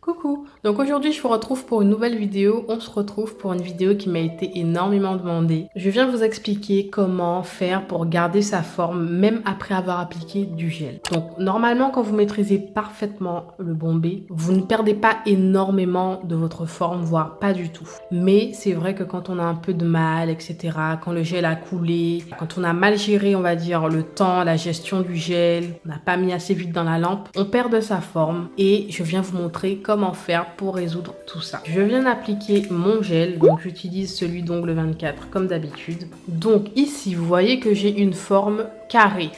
Coucou, donc aujourd'hui je vous retrouve pour une nouvelle vidéo. On se retrouve pour une vidéo qui m'a été énormément demandée. Je viens vous expliquer comment faire pour garder sa forme même après avoir appliqué du gel. Donc normalement quand vous maîtrisez parfaitement le bombé, vous ne perdez pas énormément de votre forme, voire pas du tout. Mais c'est vrai que quand on a un peu de mal, etc., quand le gel a coulé, quand on a mal géré, on va dire, le temps, la gestion du gel, on n'a pas mis assez vite dans la lampe, on perd de sa forme et je viens vous montrer comment faire pour résoudre tout ça. Je viens d'appliquer mon gel, donc j'utilise celui d'ongle 24 comme d'habitude. Donc ici, vous voyez que j'ai une forme carrée.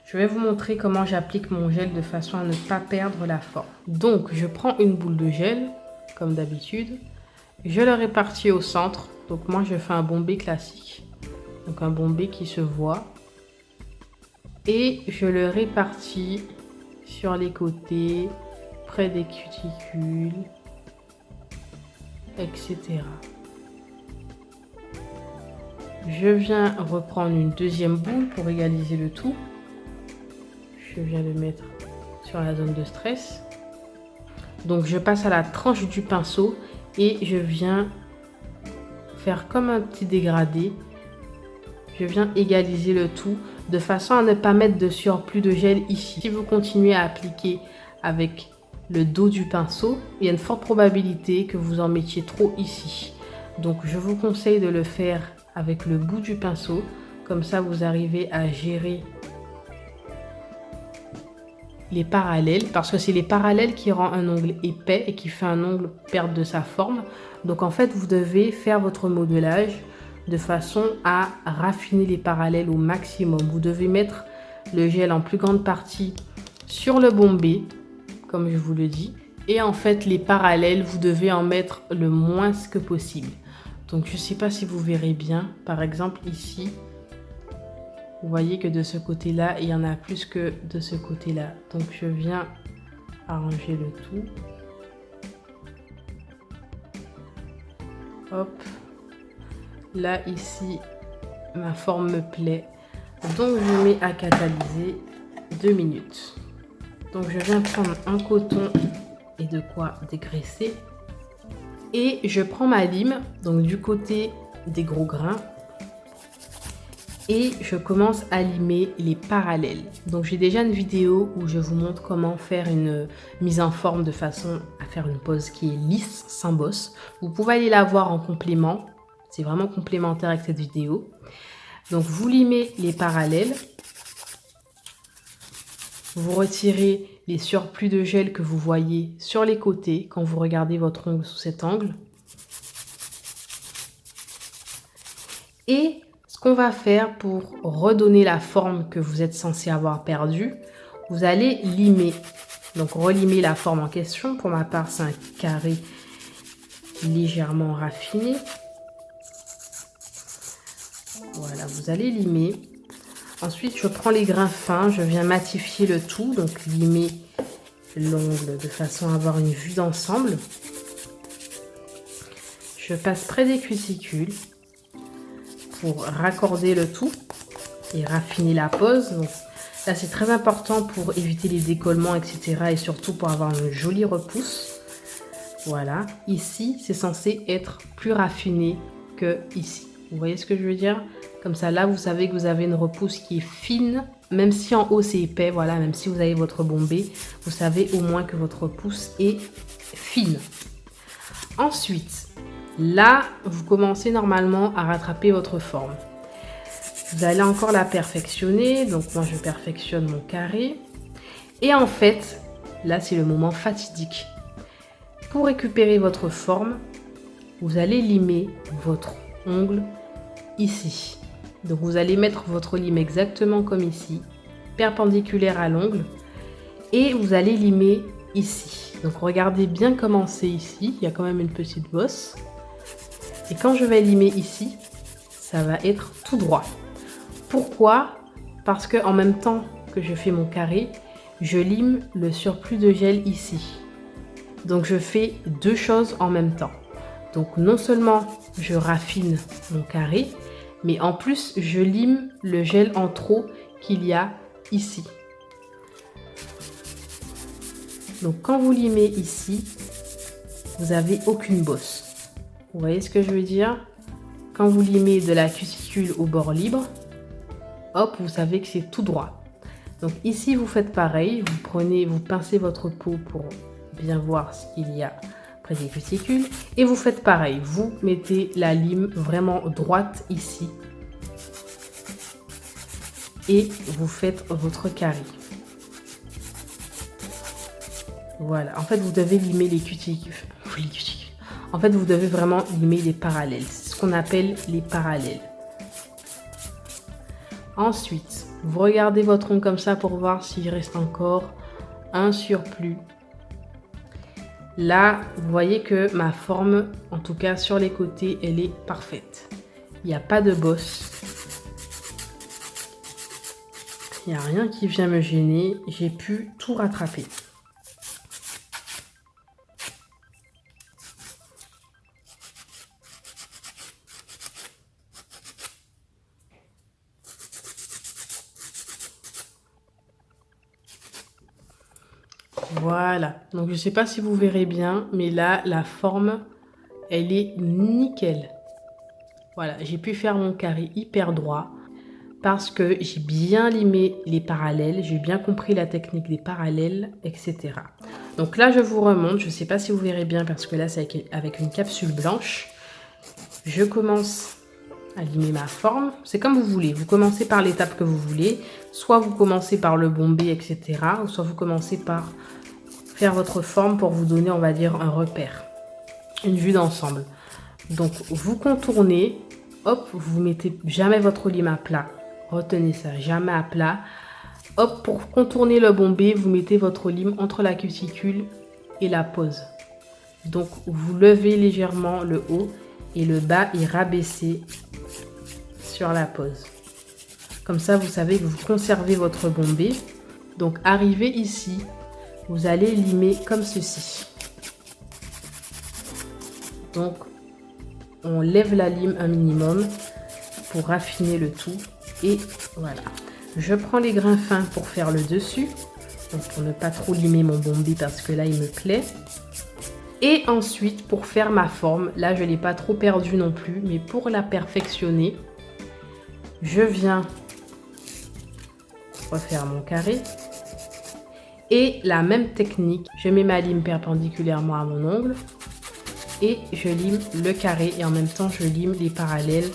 Je vais vous montrer comment j'applique mon gel de façon à ne pas perdre la forme. Donc je prends une boule de gel, comme d'habitude. Je le répartis au centre. Donc moi je fais un bombé classique. Donc un bombé qui se voit. Et je le répartis sur les côtés, près des cuticules, etc. Je viens reprendre une deuxième boule pour égaliser le tout. Je viens le mettre sur la zone de stress. Donc je passe à la tranche du pinceau et je viens faire comme un petit dégradé. Je viens égaliser le tout de façon à ne pas mettre de surplus de gel ici. Si vous continuez à appliquer avec le dos du pinceau, il y a une forte probabilité que vous en mettiez trop ici. Donc je vous conseille de le faire avec le bout du pinceau. Comme ça vous arrivez à gérer les parallèles, parce que c'est les parallèles qui rend un ongle épais et qui fait un ongle perdre de sa forme. Donc en fait vous devez faire votre modelage de façon à raffiner les parallèles au maximum. Vous devez mettre le gel en plus grande partie sur le bombé, comme je vous le dis. Et en fait, les parallèles, vous devez en mettre le moins que possible. Donc, je ne sais pas si vous verrez bien. Par exemple, ici, vous voyez que de ce côté-là, il y en a plus que de ce côté-là. Donc, je viens arranger le tout. Hop. Là, ici, ma forme me plaît. Donc, je mets à catalyser 2 minutes. Donc, je viens prendre un coton et de quoi dégraisser. Et je prends ma lime, donc du côté des gros grains. Et je commence à limer les parallèles. Donc, j'ai déjà une vidéo où je vous montre comment faire une mise en forme de façon à faire une pose qui est lisse, sans bosse. Vous pouvez aller la voir en complément. C'est vraiment complémentaire avec cette vidéo. Donc, vous limez les parallèles. Vous retirez les surplus de gel que vous voyez sur les côtés quand vous regardez votre ongle sous cet angle. Et ce qu'on va faire pour redonner la forme que vous êtes censé avoir perdue, vous allez limer. Donc, relimer la forme en question. Pour ma part, c'est un carré légèrement raffiné. Voilà, vous allez limer. Ensuite, je prends les grains fins, je viens matifier le tout, donc limer l'ongle de façon à avoir une vue d'ensemble. Je passe près des cuticules pour raccorder le tout et raffiner la pose. Donc, là, c'est très important pour éviter les décollements, etc. et surtout pour avoir une jolie repousse. Voilà, ici, c'est censé être plus raffiné que ici. Vous voyez ce que je veux dire? Comme ça, là, vous savez que vous avez une repousse qui est fine. Même si en haut, c'est épais, voilà, même si vous avez votre bombé, vous savez au moins que votre repousse est fine. Ensuite, là, vous commencez normalement à rattraper votre forme. Vous allez encore la perfectionner. Donc, moi, je perfectionne mon carré. Et en fait, là, c'est le moment fatidique. Pour récupérer votre forme, vous allez limer votre ongle ici. Donc vous allez mettre votre lime exactement comme ici, perpendiculaire à l'ongle, et vous allez limer ici. Donc regardez bien comment c'est ici, il y a quand même une petite bosse. Et quand je vais limer ici, ça va être tout droit. Pourquoi? Parce que en même temps que je fais mon carré, je lime le surplus de gel ici. Donc je fais deux choses en même temps. Donc non seulement je raffine mon carré, mais en plus je lime le gel en trop qu'il y a ici. Donc quand vous limez ici, vous n'avez aucune bosse. Vous voyez ce que je veux dire? Quand vous limez de la cuticule au bord libre, hop, vous savez que c'est tout droit. Donc ici, vous faites pareil. Vous pincez votre peau pour bien voir ce qu'il y a près des cuticules. Et vous faites pareil. Vous mettez la lime vraiment droite ici. Et vous faites votre carré. Voilà. En fait, vous devez limer les cuticules. En fait, vous devez vraiment limer les parallèles. C'est ce qu'on appelle les parallèles. Ensuite, vous regardez votre ongle comme ça pour voir s'il reste encore un surplus. Là, vous voyez que ma forme, en tout cas sur les côtés, elle est parfaite. Il n'y a pas de bosse. Il n'y a rien qui vient me gêner. J'ai pu tout rattraper. Voilà, donc je ne sais pas si vous verrez bien, mais là, la forme, elle est nickel. Voilà, j'ai pu faire mon carré hyper droit parce que j'ai bien limé les parallèles, j'ai bien compris la technique des parallèles, etc. Donc là, je vous remonte, je ne sais pas si vous verrez bien parce que là, c'est avec une capsule blanche. Je commence à limer ma forme. C'est comme vous voulez, vous commencez par l'étape que vous voulez. Soit vous commencez par le bombé, etc. Ou soit vous commencez par faire votre forme pour vous donner, on va dire, un repère, une vue d'ensemble. Donc, vous contournez, hop, vous mettez jamais votre lime à plat. Retenez ça, jamais à plat. Hop, pour contourner le bombé, vous mettez votre lime entre la cuticule et la pose. Donc, vous levez légèrement le haut et le bas est rabaissé sur la pose. Comme ça, vous savez que vous conservez votre bombé. Donc, arrivé ici, vous allez limer comme ceci. Donc, on lève la lime un minimum pour raffiner le tout. Et voilà. Je prends les grains fins pour faire le dessus. Donc, pour ne pas trop limer mon bombé parce que là, il me plaît. Et ensuite, pour faire ma forme, là, je ne l'ai pas trop perdue non plus. Mais pour la perfectionner, je viens refaire mon carré. Et la même technique, je mets ma lime perpendiculairement à mon ongle et je lime le carré et en même temps je lime les parallèles,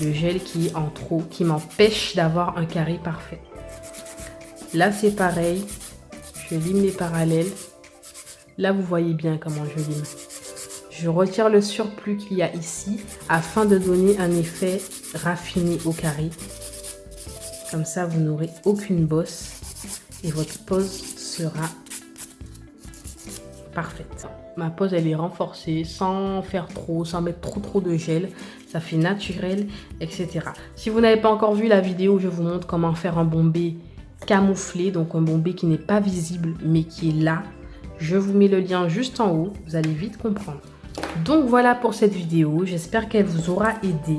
le gel qui est en trop, qui m'empêche d'avoir un carré parfait. Là c'est pareil, je lime les parallèles. Là vous voyez bien comment je lime. Je retire le surplus qu'il y a ici afin de donner un effet raffiné au carré. Comme ça vous n'aurez aucune bosse et votre pose sera parfaite. Ma pose elle est renforcée sans faire trop, sans mettre trop de gel. Ça fait naturel, etc. Si vous n'avez pas encore vu la vidéo, je vous montre comment faire un bombé camouflé. Donc un bombé qui n'est pas visible mais qui est là. Je vous mets le lien juste en haut. Vous allez vite comprendre. Donc voilà pour cette vidéo. J'espère qu'elle vous aura aidé.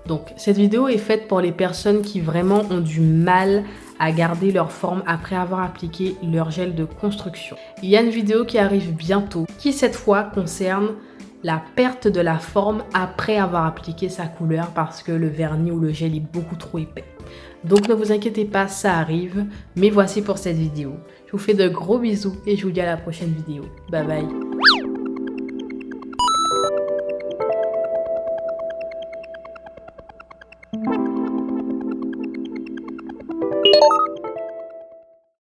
Donc cette vidéo est faite pour les personnes qui vraiment ont du mal à garder leur forme après avoir appliqué leur gel de construction. Il y a une vidéo qui arrive bientôt qui cette fois concerne la perte de la forme après avoir appliqué sa couleur parce que le vernis ou le gel est beaucoup trop épais. Donc ne vous inquiétez pas, ça arrive, mais voici pour cette vidéo. Je vous fais de gros bisous et je vous dis à la prochaine vidéo. Bye bye.